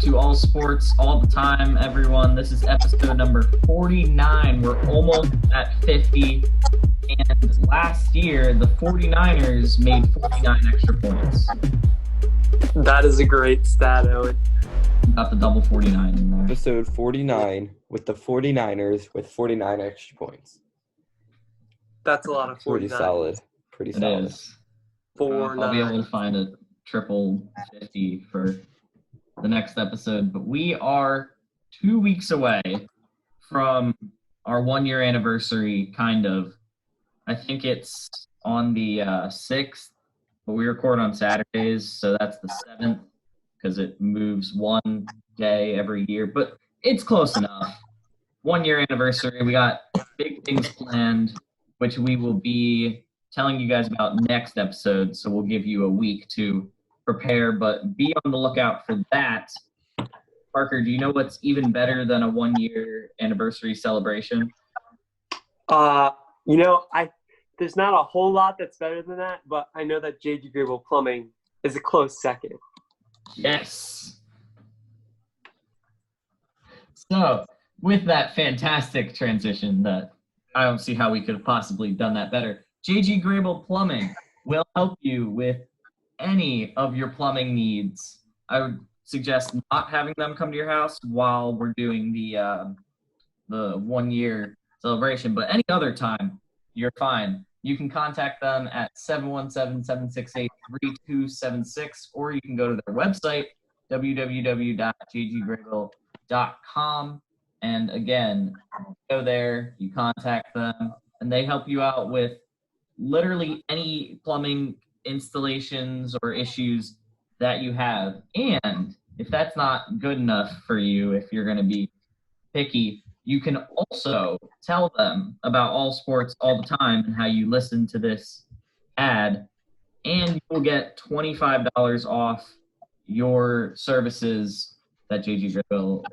to All Sports All the Time, everyone. This is episode number 49. We're almost at 50. And last year, the 49ers made 49 extra points. That is a great stat, Owen. Got the double 49 in there. Episode 49 with the 49ers with 49 extra points. That's a lot of 49. Pretty solid. Pretty It solid. is. 4-9. I'll be able to find a triple 50 for the next episode. But we are 2 weeks away from our 1 year anniversary, kind of. I think it's on the 6th, but we record on Saturdays, so that's the 7th because it moves one day every year. But it's close enough. 1 year anniversary. We got big things planned, which we will be telling you guys about next episode. So we'll give you a week to prepare, but be on the lookout for that. Parker, do you know what's even better than a 1 year anniversary celebration? There's not a whole lot that's better than that, but I know that J.G. Grable Plumbing is a close second. Yes. So, with that fantastic transition that I don't see how we could have possibly done that better, J.G. Grable Plumbing will help you with any of your plumbing needs. I would suggest not having them come to your house while we're doing the 1 year celebration, but any other time, you're fine. You can contact them at 717-768-3276, or you can go to their website, www.jggrable.com. And again, go there, you contact them, and they help you out with literally any plumbing installations or issues that you have. And if that's not good enough for you, if you're going to be picky, you can also tell them about All Sports All the Time and how you listen to this ad, and you will get $25 off your services that JG Grill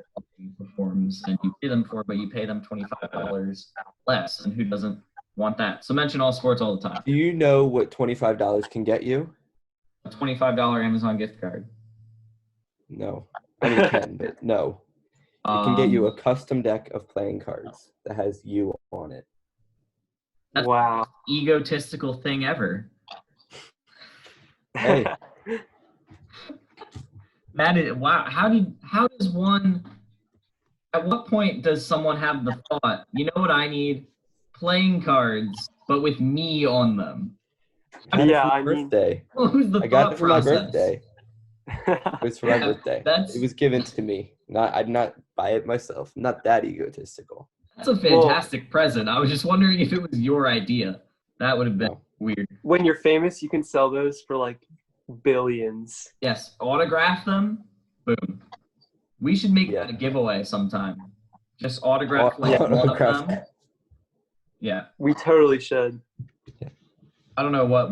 performs, and you pay them for, but you pay them $25 less, and who doesn't want that? So mention All Sports All the Time. Do you know what $25 can get you? A $25 Amazon gift card. No. I mean, it can, but no. It can get you a custom deck of playing cards that has you on it. That's Wow. the most egotistical thing ever. Hey. That is, wow. How does one, at what point does someone have the thought, you know what I need? Playing cards, but with me on them. I got it Yeah, for my I mean- birthday. What was the I got thought it for my process? birthday. It was for my birthday. That's- It was given to me. I did not buy it myself. I'm not that egotistical. That's a fantastic present. I was just wondering if it was your idea. That would have been No. weird. When you're famous, you can sell those for like billions. Yes, autograph them. Boom. We should make Yeah. that a giveaway sometime. Just autograph like one of Autograph. them. Yeah. We totally should. I don't know what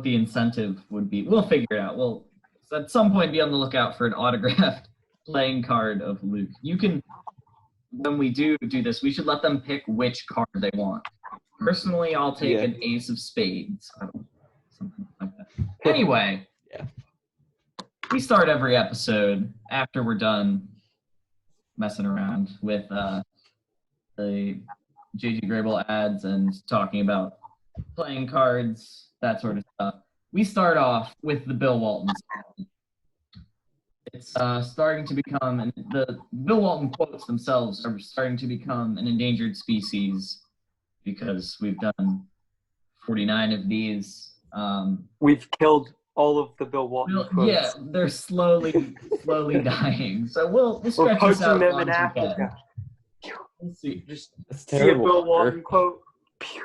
the incentive would be. We'll figure it out. We'll at some point be on the lookout for an autographed playing card of Luke. You can, when we do this, we should let them pick which card they want. Personally, I'll take an ace of spades. Something like that. Anyway, Yeah. we start every episode after we're done messing around with the JG Grable ads and talking about playing cards, that sort of stuff. We start off with the Bill Walton song. It's starting to become, and the Bill Walton quotes themselves are starting to become an endangered species because we've done 49 of these. We've killed all of the Bill Walton quotes. Yeah, they're slowly dying. So we'll We're stretch this out posting as them long in as we Africa. can. Let's see. Just That's see a terrible. Bill Walton quote. Pew.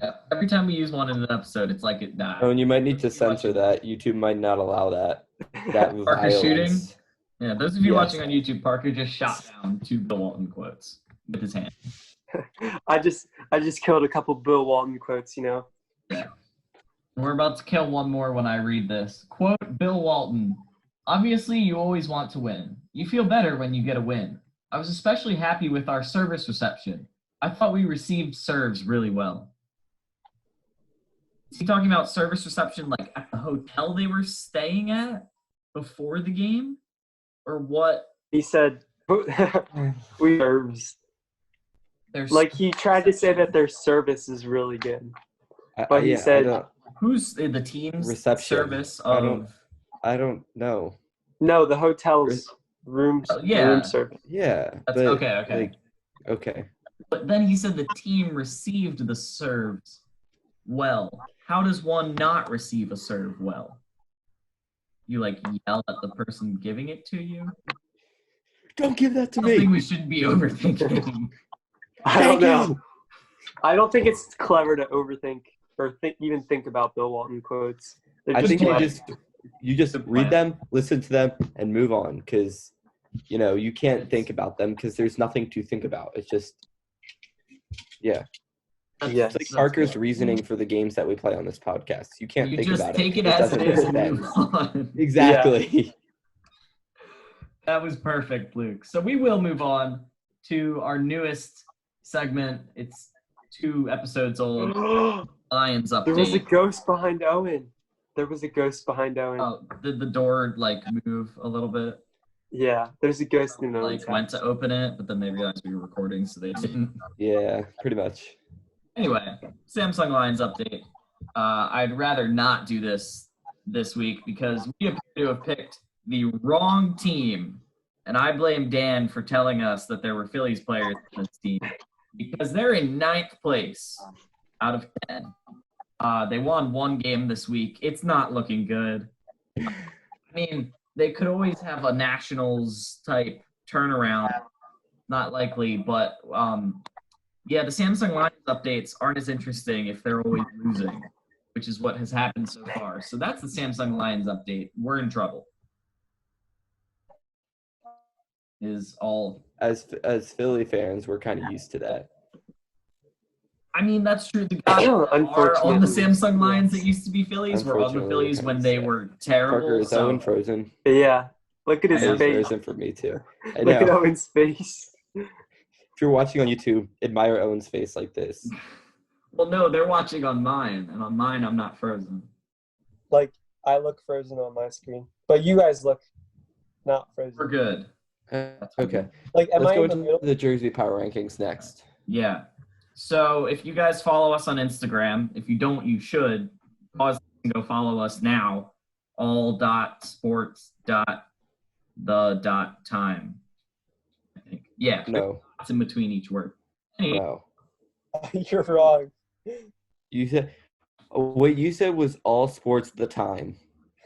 Yeah, every time we use one in an episode, it's like it dies. Oh, and you might need to censor that. YouTube might not allow that. That Parker shooting? violence. Yeah, those of you Yes. watching on YouTube, Parker just shot down 2 Bill Walton quotes with his hand. I just killed a couple Bill Walton quotes, you know. We're about to kill one more when I read this. Quote, Bill Walton. Obviously, you always want to win. You feel better when you get a win. I was especially happy with our service reception. I thought we received serves really well. Is he talking about service reception like at the hotel they were staying at before the game? or what? He said, "We serves." There's Like he tried to say that their service is really good, but he I said, don't, who's the team's reception. service of? I don't know. "No, the hotel's room service." Yeah, That's but okay. like, okay. But then he said the team received the serves well. How does one not receive a serve well? You like yell at the person giving it to you? Don't give that to Something me. we shouldn't be overthinking. I don't Thank know. you. I don't think it's clever to overthink or even think about Bill Walton quotes. They're I think like- you just read them, listen to them, and move on, because you can't think about them because there's nothing to think about. It's just Yes. it's like Parker's reasoning for the games that we play on this podcast. You can't You think just about take it. it as doesn't it is make and move sense. on. Exactly. That was perfect, Luke. So we will move on to our newest segment. It's 2 episodes old. Lions update. There was a ghost behind Owen. Did the door like move a little bit? Yeah, there's a ghost in Owen's Like went house. to open it, but then they realized we were recording, so they didn't. Yeah, pretty much. Anyway, Samsung Lions update. I'd rather not do this week because we appear to have picked the wrong team, and I blame Dan for telling us that there were Phillies players on this team because they're in 9th place out of 10. They won 1 game this week. It's not looking good. I mean, they could always have a Nationals type turnaround. Not likely, but yeah, the Samsung Lions updates aren't as interesting if they're always losing, which is what has happened so far. So that's the Samsung Lions update. We're in trouble. Is all. As Philly fans, we're kind of used to that. I mean, that's true. The guys are on the Unfortunately, Samsung Lions yes. that used to be Phillies were on the Unfortunately, Phillies we're when kinda they sad. were terrible. Parker, is Owen frozen? Yeah, look at his Owen's face. Frozen for me too. I Look at know. Owen's face. If you're watching on YouTube, admire Owen's face like this. Well, no, they're watching on mine, and on mine I'm not frozen. Like I look frozen on my screen, but you guys look not frozen. We're good. Okay. Like, am Let's I go in the into middle? the Jersey Power Rankings next. Yeah. So if you guys follow us on Instagram, if you don't, you should. Pause and go follow us now. all.sports.the.time. I think. Yeah. No. It's in between each word. Anyway, No. You're wrong. You said what you said was all sports the time.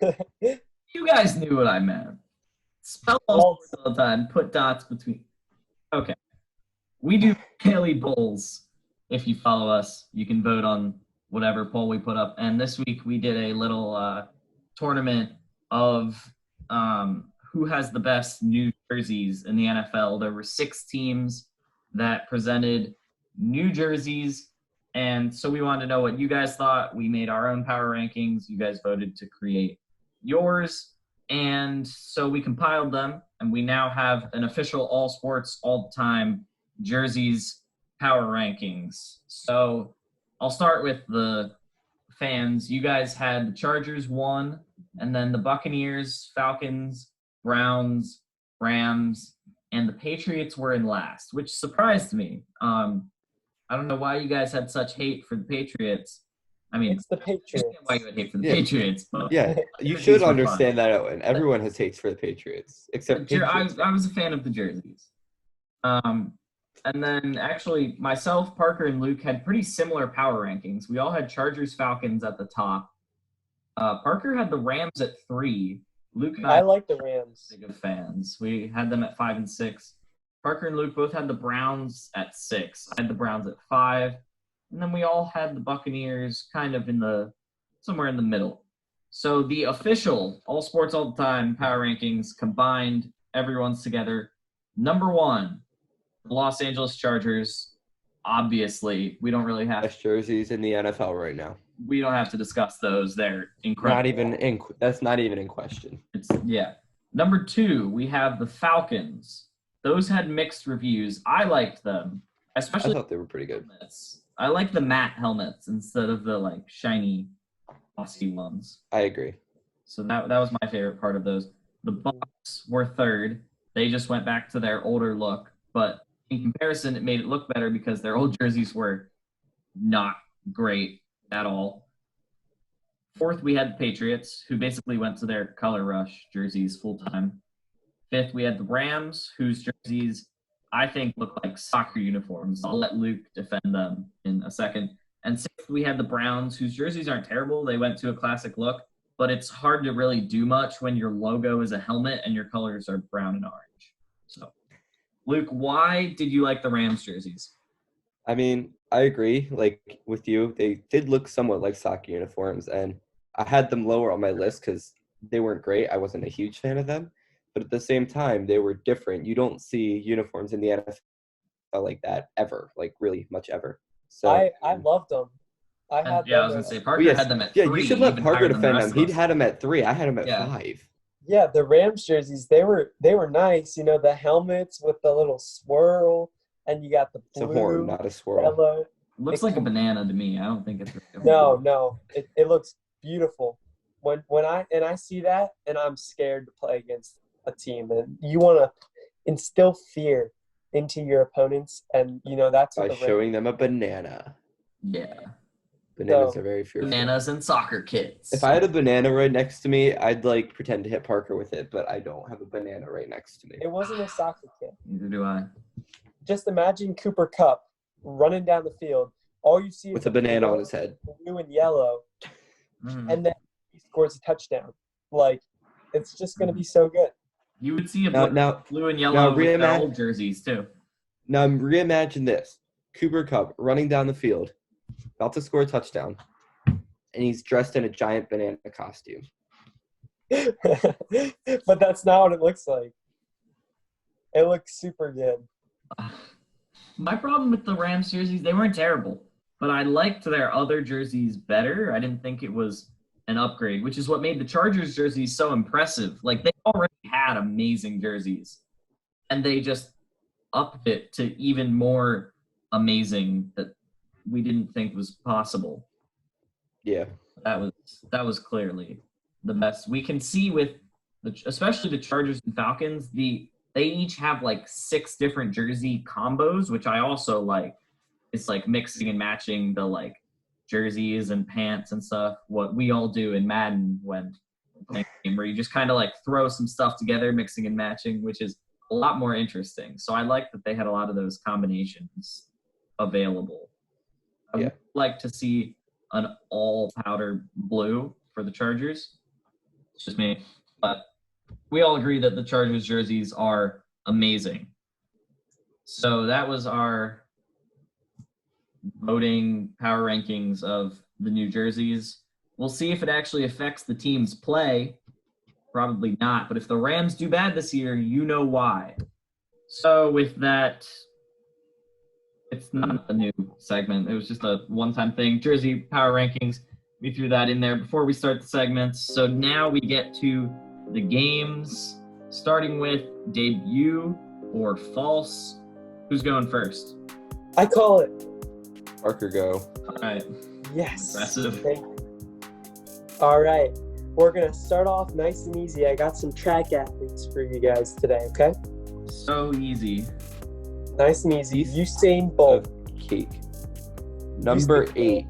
you guys knew what I meant. Spell all sports all the time. Put dots between. Okay. We do daily polls. If you follow us, you can vote on whatever poll we put up. And this week we did a little tournament of who has the best new jerseys in the NFL. There were 6 teams that presented new jerseys. And so we wanted to know what you guys thought. We made our own power rankings. You guys voted to create yours. And so we compiled them. And we now have an official all sports, all the time jerseys power rankings. So I'll start with the fans. You guys had the Chargers 1, and then the Buccaneers, Falcons, Browns, Rams, and the Patriots were in last, which surprised me. I don't know why you guys had such hate for the Patriots. I mean, It's the I Patriots. understand why you would hate for the Yeah. Patriots, but Yeah, you Jerseys should were fun. understand that, Owen. Everyone has hates for the Patriots, except Patriots. I was a fan of the jerseys. And then actually myself, Parker, and Luke had pretty similar power rankings. We all had Chargers, Falcons at the top. Parker had the Rams at 3. Luke and I like the Rams. big of fans. We had them at 5 and 6. Parker and Luke both had the Browns at 6. I had the Browns at 5. And then we all had the Buccaneers kind of somewhere in the middle. So the official All Sports All the Time power rankings combined, everyone's together. Number 1, the Los Angeles Chargers. Obviously, we don't really have Best jerseys in the NFL right now. we don't have to discuss those. They're incredible. That's not even in question. Yeah. Number 2, we have the Falcons. Those had mixed reviews. I liked them, I especially thought they were pretty good. helmets. I like the matte helmets instead of the like shiny, glossy ones. I agree. So that was my favorite part of those. The Bucks were third. They just went back to their older look, but in comparison, it made it look better because their old jerseys were not great at all. Fourth, we had the Patriots, who basically went to their color rush jerseys full time. Fifth, we had the Rams, whose jerseys I think look like soccer uniforms. I'll let Luke defend them in a second. And sixth, we had the Browns, whose jerseys aren't terrible. They went to a classic look, but it's hard to really do much when your logo is a helmet and your colors are brown and orange. So, Luke, why did you like the Rams jerseys? I mean, I agree. Like with you, they did look somewhat like soccer uniforms, and I had them lower on my list because they weren't great. I wasn't a huge fan of them, but at the same time, they were different. You don't see uniforms in the NFL like that ever, like really much ever. So I loved them. I I had was them. going to say, Parker had them at 3. you should let even Parker higher than the defend rest them. of He us. had them at 3. I had them at Yeah. 5. Yeah, the Rams jerseys, they were nice. You know, the helmets with the little swirl, and you got the It's a blue, horn, not a swirl. yellow. Looks like a banana to me. I don't think it's really No, it looks beautiful. When I see that, and I'm scared to play against a team, and you want to instill fear into your opponents, and you know that's By what the showing them a banana. Yeah. Bananas So- are very fearful. Bananas and soccer kits. If I had a banana right next to me, I'd like pretend to hit Parker with it, but I don't have a banana right next to me. It wasn't a soccer kit. Neither do I. Just imagine Cooper Kupp running down the field. All you see is With a banana on his head. blue and yellow, Mhm. and then he scores a touchdown. Like, it's just going to be so good. You would see a Now, blue and yellow now with their reimagine- old jerseys, too. now reimagine this. Cooper Kupp running down the field, about to score a touchdown, and he's dressed in a giant banana costume. But that's not what it looks like. It looks super good. My problem with the Rams jerseys, they weren't terrible, but I liked their other jerseys better. I didn't think it was an upgrade, which is what made the Chargers jerseys so impressive. Like, they already had amazing jerseys, and they just upped it to even more amazing that we didn't think was possible. Yeah. That was clearly the best. We can see with especially the Chargers and Falcons, they each have like 6 different jersey combos, which I also like. It's like mixing and matching the like jerseys and pants and stuff. What we all do in Madden when playing a game, where you just kind of like throw some stuff together, mixing and matching, which is a lot more interesting. So I like that they had a lot of those combinations available. I would like to see an all powder blue for the Chargers. It's just me. But we all agree that the Chargers jerseys are amazing. So that was our voting power rankings of the new jerseys. We'll see if it actually affects the team's play. Probably not. But if the Rams do bad this year, you know why. So with that, it's not a new segment. It was just a one-time thing. Jersey power rankings. We threw that in there before we start the segments. So now we get to the games, starting with debut or false. Who's going first? I call it. Parker, go. All right. Yes. Impressive. Thank you. All right. We're going to start off nice and easy. I got some track athletes for you guys today, okay? So easy. Nice and easy. Usain Bolt. Of cake. Number 8.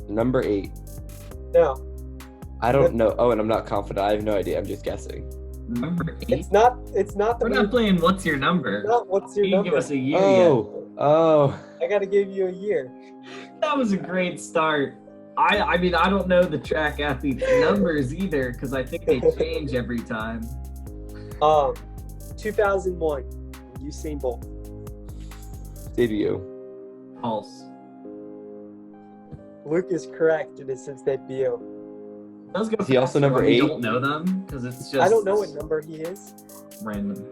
Number 8. No, I don't know. Oh, and I'm not confident. I have no idea. I'm just guessing. Number 8? it's not the We're not playing What's Your Number? not what's your You didn't number. give us a year Oh. I got to give you a year. yet. That was a great start. I mean, I don't know the track athletes' numbers either because I think they change every time. 2001. Usain Bolt. Debut. False. Luke is correct. It is his debut. Let's go Is he also faster number when we 8? don't know them because it's just I don't know what number he is. random.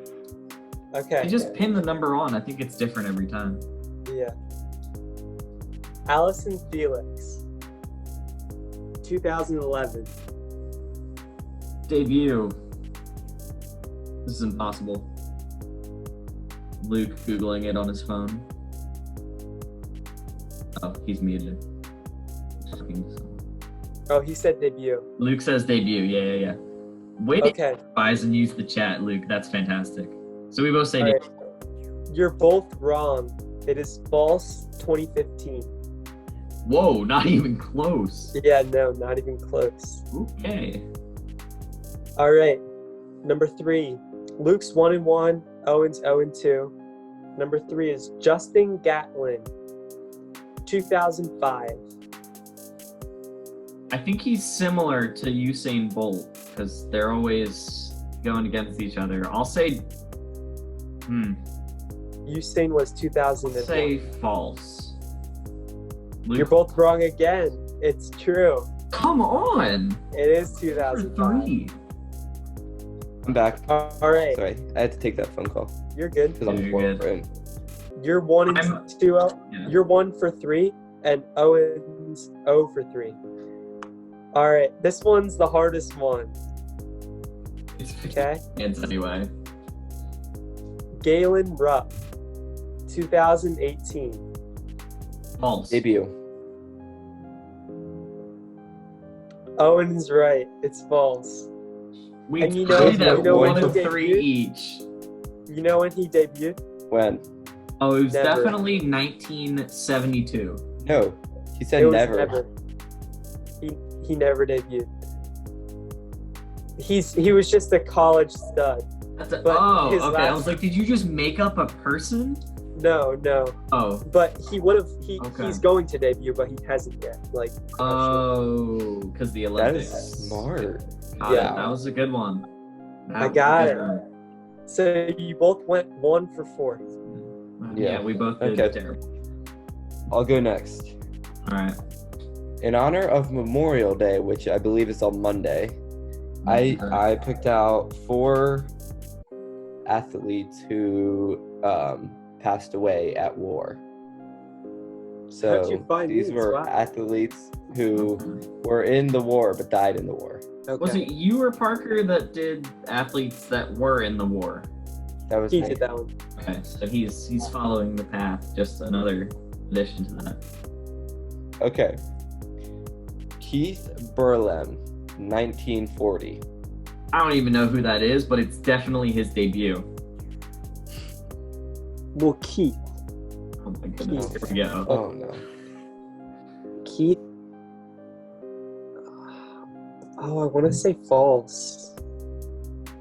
Okay. You just pin the number on. I think it's different every time. Yeah. Allison Felix. 2011. Debut. This is impossible. Luke Googling it on his phone. Oh, he's muted. Oh, he said debut. Luke says debut. Yeah. Way to Okay. advise and use the chat, Luke. That's fantastic. So we both say All right. You're both wrong. It is false 2015. Whoa, not even close. Yeah, no, not even close. Okay. All right. Number 3. Luke's 1-1. Owen's 0-2. Number 3 is Justin Gatlin, 2005. I think he's similar to Usain Bolt because they're always going against each other. I'll say, Usain was 2001. say false. Luke, You're both wrong again. It's true. come on. It is For 2005. 3. I'm back. All right. Sorry, I had to take that phone call You're good. because I'm You're working good. for him. You're 1 and I'm- 2. Yeah. You're 1 for 3, and Owen's 0 for 3. All right. This one's the hardest one. It's Okay. It's anyway. Galen Rupp, 2018. False. Debut. Owen's right. It's false. We And you know- tied at you know one when of he 3 debuted? each. You know when he debuted? When? Oh, it was Never. definitely 1972. No, he said It was never. He never debuted. He was just a college stud. That's a, But oh, his okay. I last- was like, did you just make up a person? No. Oh. But he would have. Okay. He's going to debut, but he hasn't yet. Like. Oh, because the That Olympics. is smart. Got Yeah. it. That was a good one. That I was a got good it. one. So you both went 1 for 4. Yeah, Yeah. we both did Okay. terrible. I'll go next. All right. In honor of Memorial Day, which I believe is on Monday, I picked out 4 athletes who passed away at war. How'd you So find these these? were Wow. athletes who were in the war but died in the war. Okay. Was it you or Parker that did athletes that were in the war? That was He me. did that one. Okay, so he's following the path. Just another addition to that. Okay. Keith Burlem, 1940. I don't even know who that is, but it's definitely his debut. Well, Keith. Oh my goodness, here we go. Oh no. Keith. Oh, I want to say false.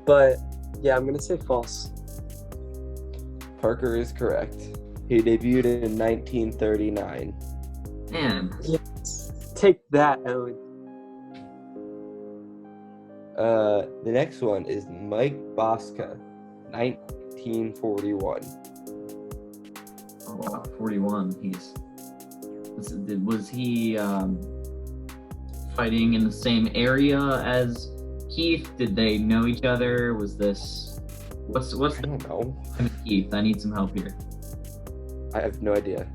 But yeah, I'm gonna say false. Parker is correct. He debuted in 1939. Man, Yes. Take that, Owen. The next one is Mike Bosca, 1941. oh wow, 41. Was he fighting in the same area as Keith? Did they know each other? Was this what's I the don't know. name of Keith? I need some help here. I have no idea.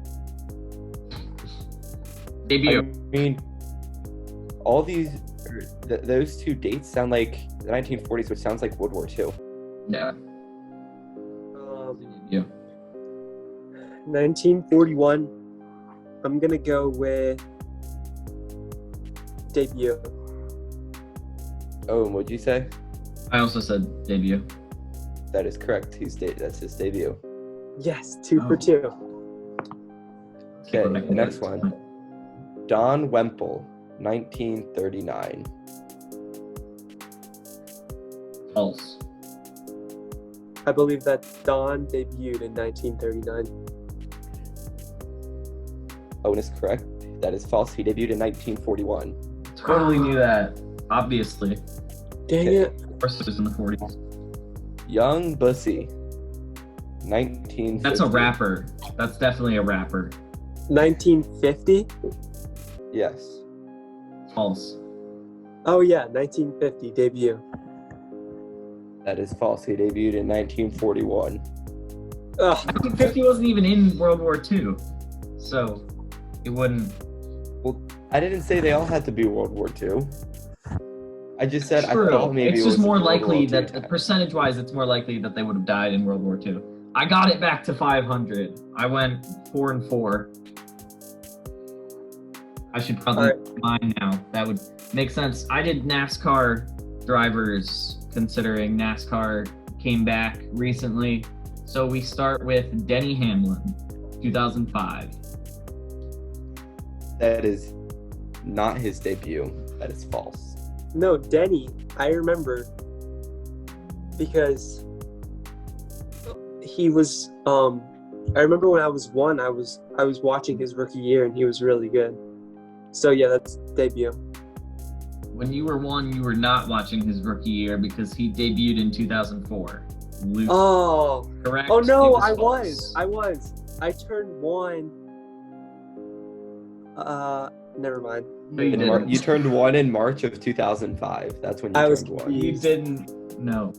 Debut. I mean, all these, those 2 dates sound like the 1940s, which sounds like World War II. Yeah. Debut. 1941. I'm gonna go with debut. Oh, and what'd you say? I also said debut. That is correct. That's his debut. Yes, 2 Oh. for 2. Okay, the next one. Don Wemple, 1939. False. I believe that Don debuted in 1939. Owen is correct. That is false. He debuted in 1941. Totally knew that. Obviously. Dang Okay. it. Of course, it was in the 40s. Young Bussy, 1950. That's a rapper. That's definitely a rapper. 1950? Yes. False. Oh yeah, 1950 debut. That is false. He debuted in 1941. Ugh. 1950 wasn't even in World War II, so it wouldn't. I didn't say they all had to be World War II. I just said True. I thought maybe It's it just was more World War likely II that time. percentage-wise, it's more likely that they would have died in World War II. I got it back to 500. I went 4 and 4. I should probably All do mine now. That would make sense. I did NASCAR drivers, considering NASCAR came back recently. So we start with Denny Hamlin, 2005. That is not his debut. That is false. No, Denny, I remember because he was I remember when I was one, I was watching his rookie year and he was really good. So yeah, that's debut. When you were one, you were not watching his rookie year because he debuted in 2004. Luke, Oh. correct? Oh no, It I false. was. I turned one. Never mind. No, you didn't. You turned 1 in March of 2005. That's when you I was turned 1. confused. You didn't. No.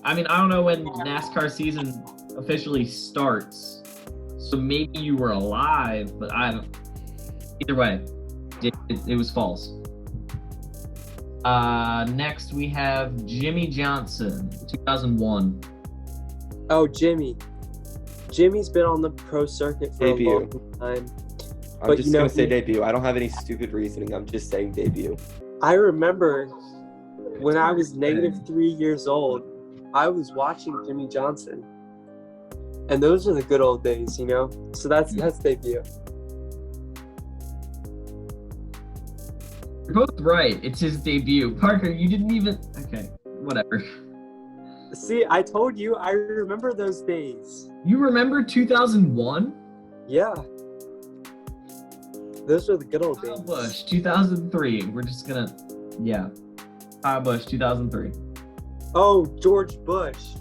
I mean, I don't know when NASCAR season officially starts, so maybe you were alive, but I don't. Either way, it was false. Next we have Jimmy Johnson, 2001. Oh, Jimmy. Jimmy's been on the pro circuit for Debut. a long time. I'm But just you know, going to say he- debut. I don't have any stupid reasoning. I'm just saying debut. I remember when I was -3 years old, I was watching Jimmy Johnson. And those are the good old days, you know? So that's debut. You're both right. It's his debut. Parker, you didn't even. Okay, whatever. See, I told you, I remember those days. You remember 2001? Yeah. Those are the good old days. Kyle Busch, 2003. We're just gonna. Yeah. Kyle Busch, 2003. Oh, George Bush.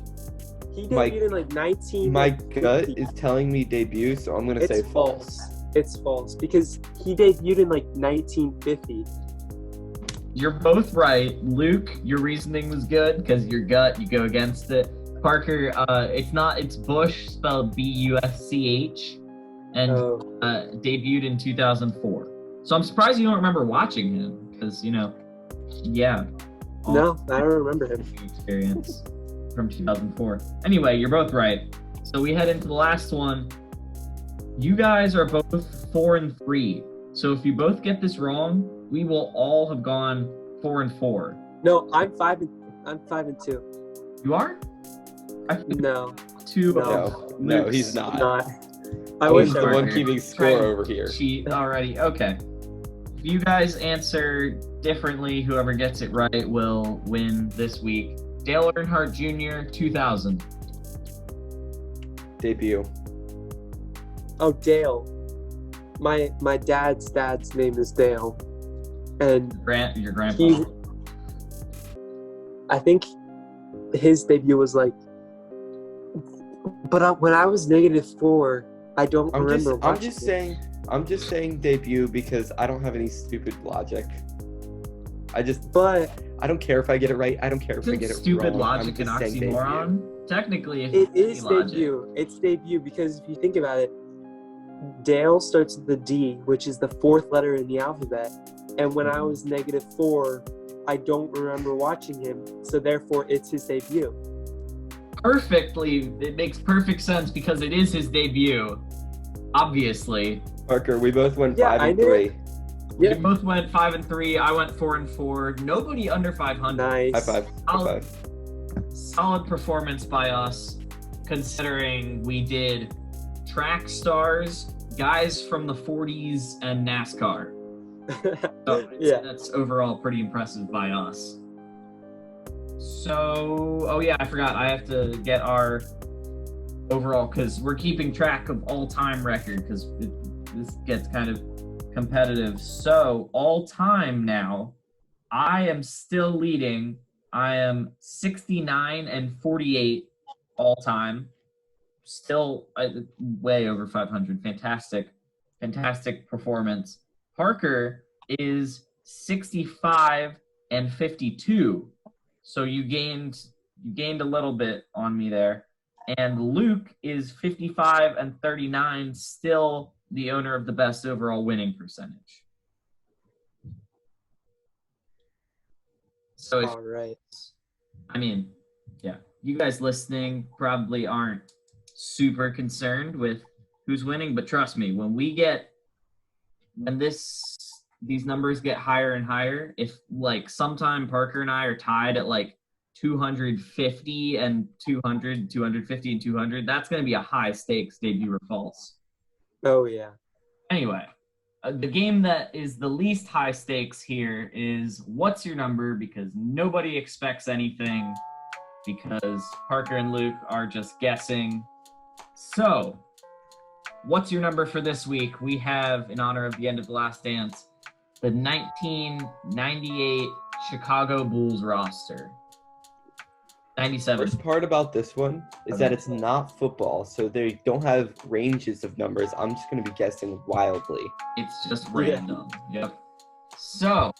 He My- debuted in like 19. My gut is telling me debut, so I'm going to say It's false. It's false because he debuted in like 1950. You're both right. Luke, your reasoning was good because your gut, you go against it. Parker, it's Bush, spelled Busch, and Oh. debuted in 2004. So I'm surprised you don't remember watching him because, yeah. No, I don't remember him. Experience from 2004. Anyway, you're both right. So we head into the last one. You guys are both 4 and 3. So if you both get this wrong, we will all have gone 4 and 4. No, I'm 5-2. You are? I think No, 2. No, he's not. not. I He's wish the I one were. keeping score Trying to over here. cheat already. Okay. If you guys answer differently, whoever gets it right will win this week. Dale Earnhardt Jr., 2000. Debut. Oh, Dale. My dad's name is Dale, and Your grandpa. he. I think his debut was like. But when I was -4, I don't remember. I'm watching just it. saying debut because I don't have any stupid logic. But I don't care if I get it right. I don't care if I Isn't get it stupid wrong. logic I'm an just saying oxymoron? Technically, if it you is say logic. debut. It's debut because if you think about it, Dale starts with the D, which is the 4th letter in the alphabet. And when I was -4, I don't remember watching him. So therefore, it's his debut. Perfectly, it makes perfect sense because it is his debut. Obviously, Parker, we both went Yeah, 5 I and knew 3. we Yeah. both went 5 and 3. I went 4 and 4. Nobody under 500. Nice. High five. High I'll- five. Solid performance by us, considering we did track stars, guys from the 40s, and NASCAR. So Yeah. that's overall pretty impressive by us. So, oh yeah, I forgot. I have to get our overall because we're keeping track of all-time record because this gets kind of competitive. So, all-time now, I am still leading. I am 69 and 48 all-time. Still way over 500. Fantastic performance. Parker is 65 and 52. So you gained a little bit on me there. And Luke is 55 and 39, still the owner of the best overall winning percentage. So All right. you guys listening probably aren't super concerned with who's winning, but trust me, when these numbers get higher and higher, if like sometime Parker and I are tied at like 250 and 200, 250 and 200, that's going to be a high stakes debut or false. Oh yeah. Anyway, the game that is the least high stakes here is What's Your Number? Because nobody expects anything because Parker and Luke are just guessing. So, what's your number for this week? We have, in honor of the end of The Last Dance, the 1998 Chicago Bulls roster. 97. First part about this one is that it's not football, so they don't have ranges of numbers. I'm just going to be guessing wildly. It's just random. Yep. So,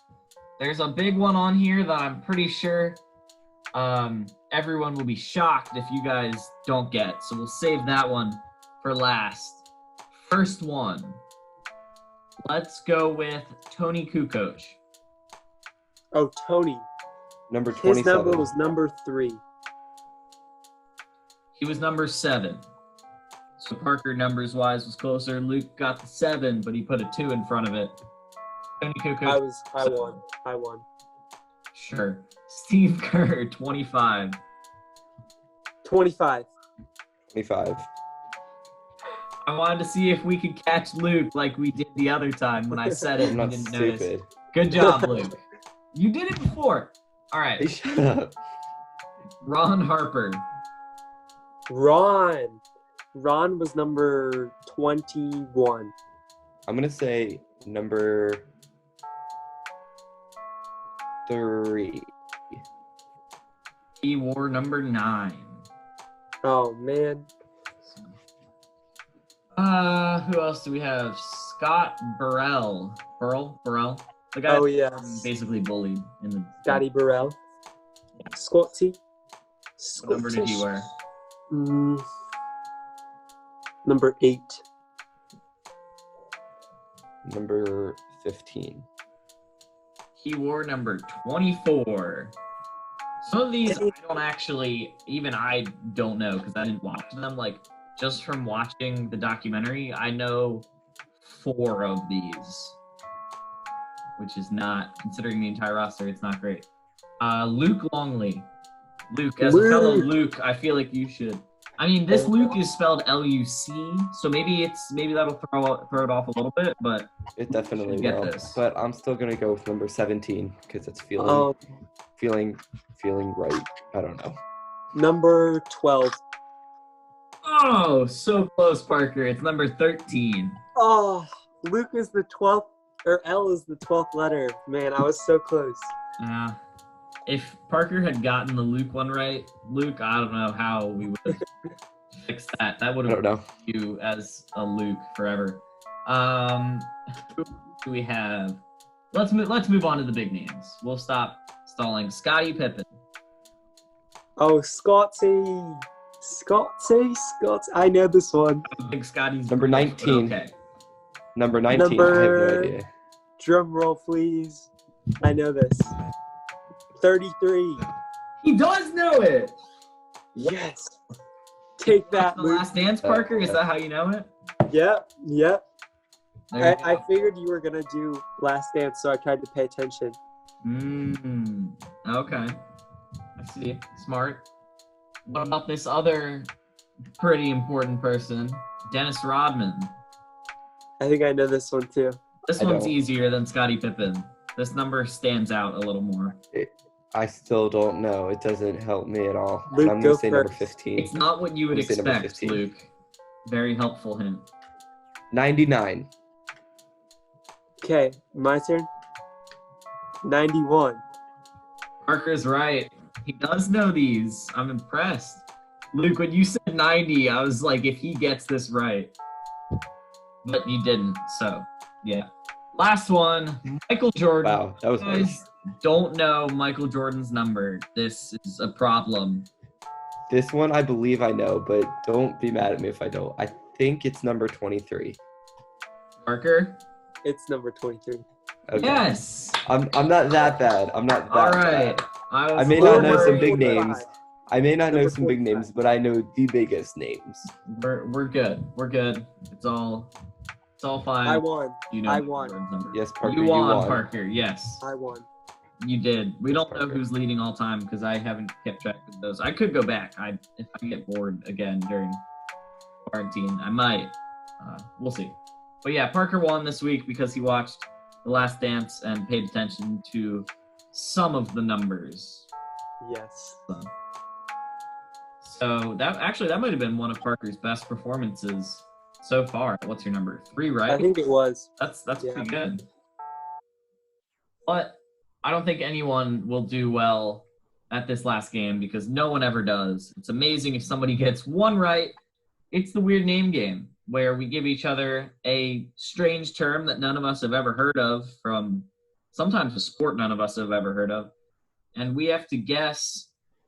there's a big one on here that I'm pretty sure everyone will be shocked if you guys don't get. So we'll save that one for last. First one. Let's go with Tony Kukoc. Oh, Tony. Number 27. His number was number 3. He was number 7. So Parker, numbers-wise, was closer. Luke got the 7, but he put a 2 in front of it. Tony Kukoc. I won. Sure. Steve Kerr, 25. 25. 25. I wanted to see if we could catch Luke like we did the other time when I said it I'm and you not didn't stupid. notice. Good job, Luke. You did it before. All Hey, right. shut up. Ron Harper. Ron was number 21. I'm going to say number 3. He wore number 9. Oh man. Who else do we have? Scott Burrell. Burrell? The guy Oh that yes. basically bullied in the Scotty Burrell. Scotty. What number did he wear? Number 8. Number 15. He wore number 24. Some of these I don't know because I didn't watch them. Like, just from watching the documentary, I know 4 of these, which is not, considering the entire roster, it's not great. Luke Longley. Luke, as a fellow Luke, I feel like you should. I mean, this Luke is spelled L-U-C, so maybe that'll throw it off a little bit, but It definitely should get will. this. But I'm still going to go with number 17 because it's feeling right. I don't know. Number 12. Oh, so close, Parker. It's number 13. Oh, Luke is the 12th, or L is the 12th letter. Man, I was so close. Yeah. If Parker had gotten the Luke one right, Luke, I don't know how we would have fixed that. That would I have don't know. you as a Luke forever. Who do we have? Let's move on to the big names. We'll stop stalling. Scottie Pippen. Oh, Scotty. I know this one. Big Scotty's Number 19. Okay. Number 19. I have no idea. Drum roll, please. I know this. 33. He does know it. Yes. Take that, The Luke. Last Dance, Parker. Is that how you know it? Yep. There you I go. figured you were going to do Last Dance, so I tried to pay attention. Okay. I see. Smart. What about this other pretty important person, Dennis Rodman? I think I know this one, too. This I one's don't. easier than Scottie Pippen. This number stands out a little more. I still don't know. It doesn't help me at all. Luke, I'm go going to say number first. 15. It's not what you would I'm gonna say number expect, 15. Luke. Very helpful hint. 99. Okay, my turn. 91. Parker's right. He does know these. I'm impressed. Luke, when you said 90, I was like, if he gets this right. But you didn't, so yeah. Last one, Michael Jordan. Wow, that was You guys nice. don't know Michael Jordan's number. This is a problem. This one I believe I know, but don't be mad at me if I don't. I think it's number 23. Parker? It's number 23. Okay. Yes. I'm not that bad. I'm not that All right. bad. I I may not know some worried. big names. I may not know Number some big 45. names, but I know the biggest names. We're good. We're good. It's all It's all fine. I won. You know I the won. Bird's number. Yes, Parker, You you won, won. Parker. Yes, I won. you did. We don't know Parker. who's leading all time because I haven't kept track of those. I could go back. If I get bored again during quarantine, I might. We'll see. But yeah, Parker won this week because he watched The Last Dance and paid attention to some of the numbers. Yes. So that might have been one of Parker's best performances so far. What's your number? 3, right? I think it was. That's Yeah. pretty good. But I don't think anyone will do well at this last game because no one ever does. It's amazing if somebody gets one right. It's the weird name game where we give each other a strange term that none of us have ever heard of from sometimes a sport none of us have ever heard of. And we have to guess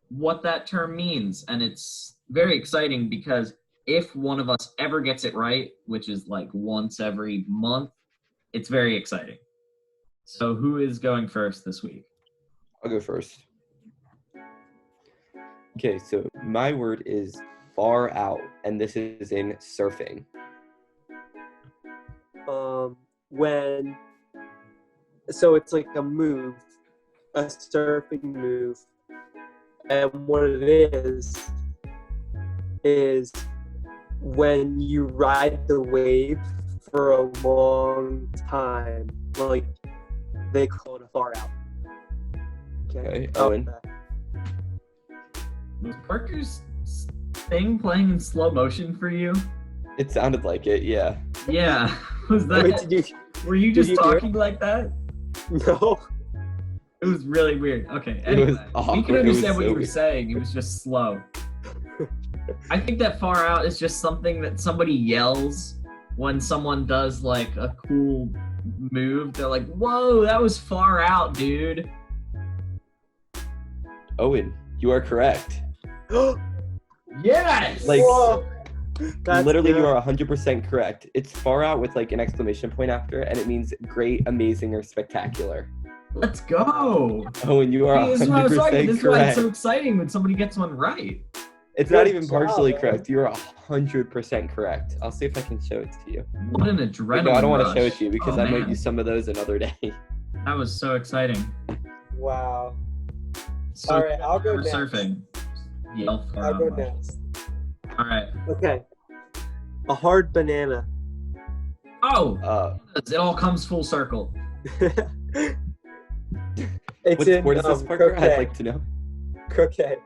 what that term means. And it's very exciting because if one of us ever gets it right, which is like once every month, it's very exciting. So who is going first this week? I'll go first. Okay, so my word is far out, and this is in surfing. So it's like a move, a surfing move, and what it is when you ride the wave for a long time, like they call it a far out. Okay, Owen. Was Parker's thing playing in slow motion for you? It sounded like it, yeah. Yeah. Was that? Wait, were you did just you hear talking like that? No. It was really weird. Okay. It was Anyway, we awkward. can It was understand what so you were weird. saying. It was just slow. I think that far out is just something that somebody yells when someone does like a cool move. They're like, "Whoa, that was far out, dude." Owen, you are correct. Yes. Like, Whoa. That's literally, good. you are 100% correct. It's far out with like an exclamation point after, and it means great, amazing, or spectacular. Let's go. Owen, you are This is what I was talking. 100% This is why it's correct. so exciting when somebody gets one right. It's not Good even job, partially Owen. correct. You're 100% correct. I'll see if I can show it to you. What an Wait, adrenaline no, I don't want to rush. show it to you because Oh, I might man. use some of those another day. That was so exciting. Wow. So All right, I'll go for next. surfing. Yell far I'll out go much. next. All right. Okay. A hard banana. Oh, it all comes full circle. It's What in sport is this, Parker? croquet. I'd like to know. Croquet.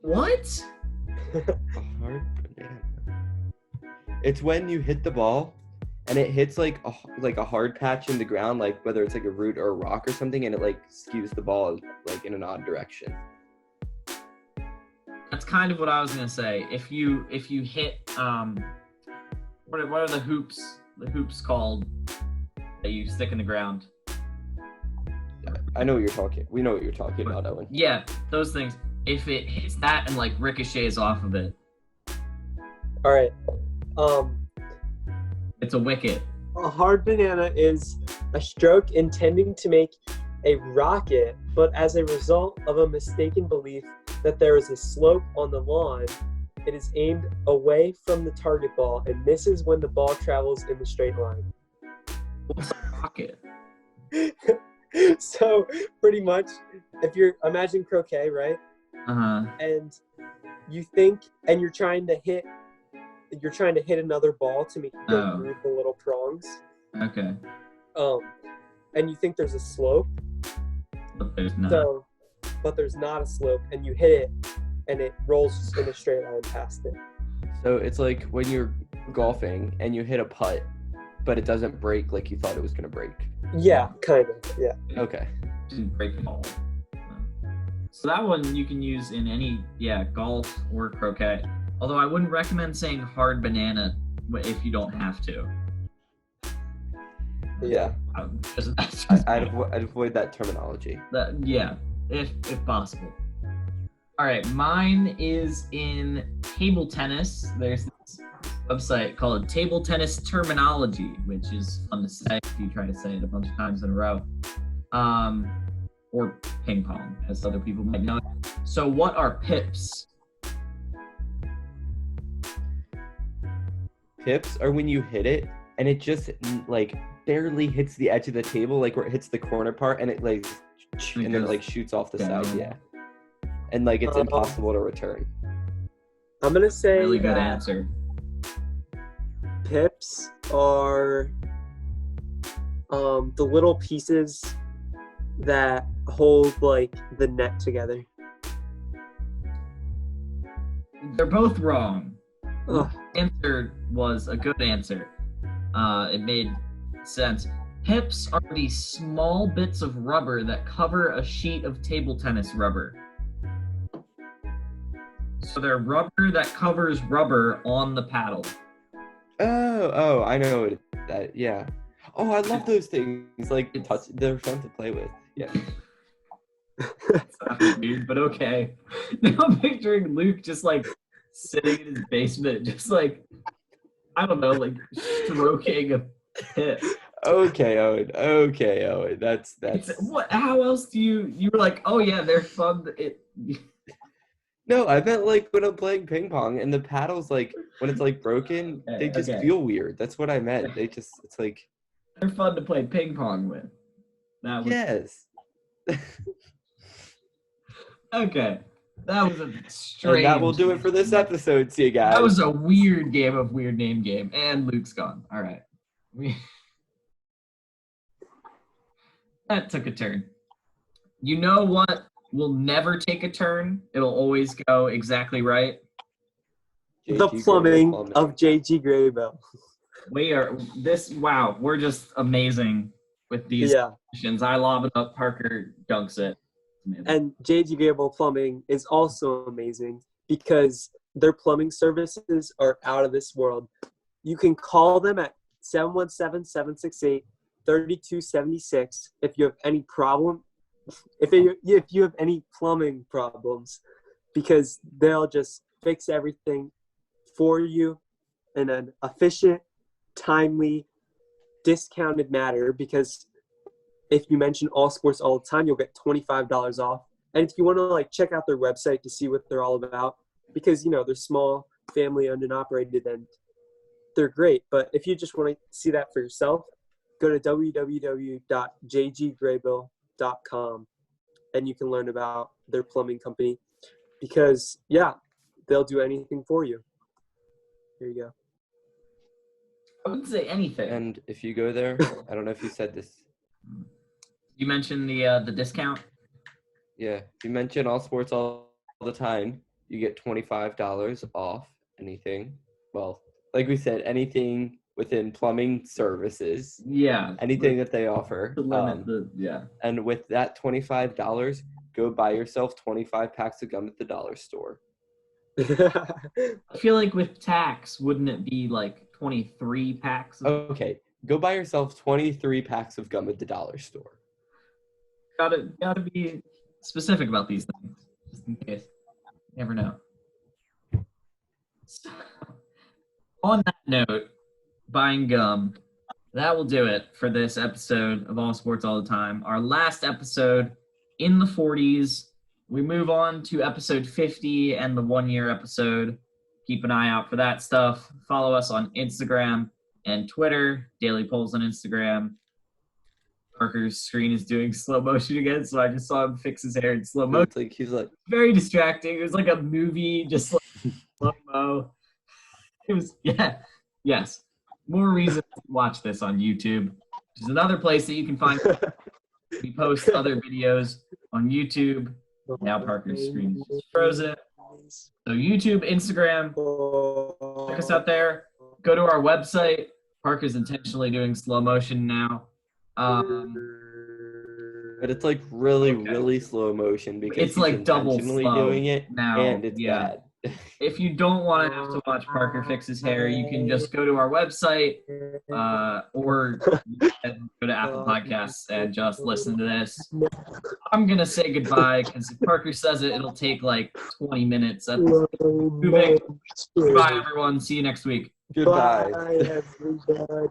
What? A hard banana. It's when you hit the ball and it hits like a hard patch in the ground, like whether it's like a root or a rock or something, and it like skews the ball like in an odd direction. That's kind of what I was gonna say. If you hit what are the hoops? The hoops called that you stick in the ground? I know what you're talking. We know what you're talking about, Owen. Yeah, those things. If it hits that and like ricochets off of it, All right. it's a wicket. A hard banana is a stroke intending to make a rocket, but as a result of a mistaken belief that there is a slope on the lawn, it is aimed away from the target ball and misses when the ball travels in the straight line. What's a rocket? So pretty much, if you're imagine croquet, right? Uh-huh. And you think, and you're trying to hit another ball to make it go Oh. through the little prongs. Okay. And you think there's a slope. But there's not. So, but there's not a slope, and you hit it, and it rolls in a straight line past it. So it's like when you're golfing and you hit a putt, but it doesn't break like you thought it was gonna break. Yeah, kind of. Yeah. Okay. Didn't break the ball. So that one you can use in any, golf or croquet. Although I wouldn't recommend saying hard banana if you don't have to. Yeah. That's I'd avoid that terminology. if possible. All right, mine is in table tennis. There's this website called Table Tennis Terminology, which is fun to say if you try to say it a bunch of times in a row. Or ping pong, as other people might know. So what are pips? Pips are when you hit it and it just like barely hits the edge of the table, like where it hits the corner part, and it like and then it like shoots off the side. Yeah, and like it's impossible to return. I'm gonna say Really good that answer. pips are the little pieces that hold like the net together. They're both wrong. Ugh. Answer was a good answer. It made sense. Pips are the small bits of rubber that cover a sheet of table tennis rubber. So they're rubber that covers rubber on the paddle. Oh, I know what that. Yeah. Oh, I love those things. Like they're fun to play with. Yeah. It's not weird, but okay. Now I'm picturing Luke just like sitting in his basement, just like, I don't know, like stroking a pip. Okay, Owen. That's What? How else do you were like? Oh yeah, they're fun. No, I meant like when I'm playing ping pong and the paddles, like when it's like broken, they just feel weird. That's what I meant. It's like they're fun to play ping pong with. That was yes. okay. That was a strange. And that will do it for this episode. See you guys. That was a weird game of weird name game, and Luke's gone. All right. That took a turn. You know what will never take a turn? It'll always go exactly right. The plumbing of JG Graybill. We're just amazing with these questions. I lob it up, Parker dunks it. And JG Graybill Plumbing is also amazing because their plumbing services are out of this world. You can call them at 717-768-3276 if you have any problem. If you have any plumbing problems, because they'll just fix everything for you in an efficient, timely, discounted manner. Because if you mention All Sports All the Time, you'll get $25 off. And if you want to like check out their website to see what they're all about, because they're small, family owned and operated, and they're great. But if you just want to see that for yourself, go to www.jggraybill.com and you can learn about their plumbing company, because they'll do anything for you. Here you go. I wouldn't say anything. And if you go there, I don't know if you said this. You mentioned the discount? Yeah. If you mention All Sports All the Time, you get $25 off anything. Well, like we said, anything within plumbing services. Yeah. Anything that they offer. And with that $25, go buy yourself 25 packs of gum at the dollar store. I feel like with tax, wouldn't it be like 23 packs? Okay. Go buy yourself 23 packs of gum at the dollar store. Gotta be specific about these things, just in case. You never know. So, on that note, buying gum, that will do it for this episode of All Sports All the Time. Our last episode in the 40s. We move on to episode 50 and the 1-year episode. Keep an eye out for that stuff. Follow us on Instagram and Twitter. Daily Polls on Instagram. Parker's screen is doing slow motion again, so I just saw him fix his hair in slow motion. He's like very distracting. It was like a movie, just like slow-mo. It was, yes. More reason to watch this on YouTube, which is another place that you can find. We post other videos on YouTube. Now Parker's screen is just frozen. So YouTube, Instagram, check us out there. Go to our website. Parker's intentionally doing slow motion now. But it's like really slow motion because it's like double slow doing it now, and it's bad. If you don't want to have to watch Parker fix his hair, you can just go to our website or go to Apple Podcasts and just listen to this. I'm going to say goodbye because if Parker says it, it'll take like 20 minutes. That's too big. Goodbye, everyone. See you next week. Goodbye. Bye, everybody.